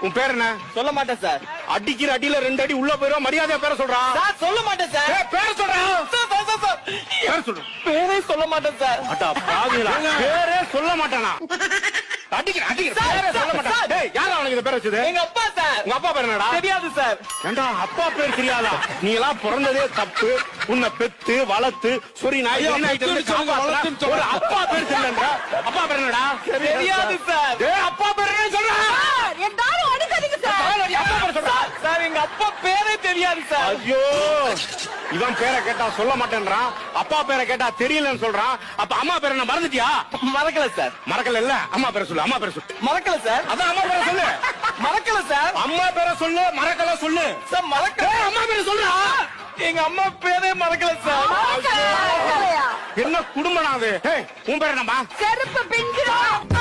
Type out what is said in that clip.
உன் பேர் என்ன? சொல்ல மாட்டேன் சார். அடிக்கிற அடியில 2 அடி உள்ள போயிரும். மரியாதையா பேர சொல்றா. சார் சொல்ல மாட்டேன் சார். பேர சொல்றா. பேர் சொல்லு. பேரே சொல்ல மாட்டேன் சார். அட்டா பாவிகளா, பேரே சொல்ல மாட்டானா? அடிக்கிற பேரே சொல்ல மாட்டான். டேய், யார் அவனுக்கு இந்த பேர் வச்சது? எங்க அப்பா சார். உங்க அப்பா பேர் என்னடா? தெரியாது சார். ஏண்டா அப்பா பேர் தெரியாதா? நீ எல்லாம் பிறந்ததே தப்பு. உன்னை பெத்து வளர்த்து சொரி நாய் ஒரு அப்பா பேர் தெரியலன்றா. அப்பா பேர் என்னடா? தெரியாது சார். டேய், அப்பா பேர் என்ன சொல்றா? எல்லாரும் அடிக்காதீங்க சார். அப்பா பேர் சொல்றா. சார் எங்க அப்பா பேரே தெரியாது சார். ஐயோ, இவன் பேரை கேட்டா சொல்ல மாட்டேன்றான், அப்பா பேரை கேட்டா தெரியலன்னு சொல்றான். அப்ப அம்மா பேரை என்ன மறந்துட்டியா? மறக்கல சார். மறக்கல இல்ல, அம்மா பேரை சொல்லு. அம்மா பேரை சொல்லு. மறக்கல சார். அதான் அம்மா பேரை சொல்லு. மறக்கல சார். அம்மா பேரை சொல்லு, மறக்கல சொல்லு. சார் மறக்கல. அம்மா பேரை சொல்றா. எங்க அம்மா பேரே மறக்கல சார். என்ன குடும்பம் அது? உன் பேர் என்னம்மா? செருப்பு பிஞ்சிரும்.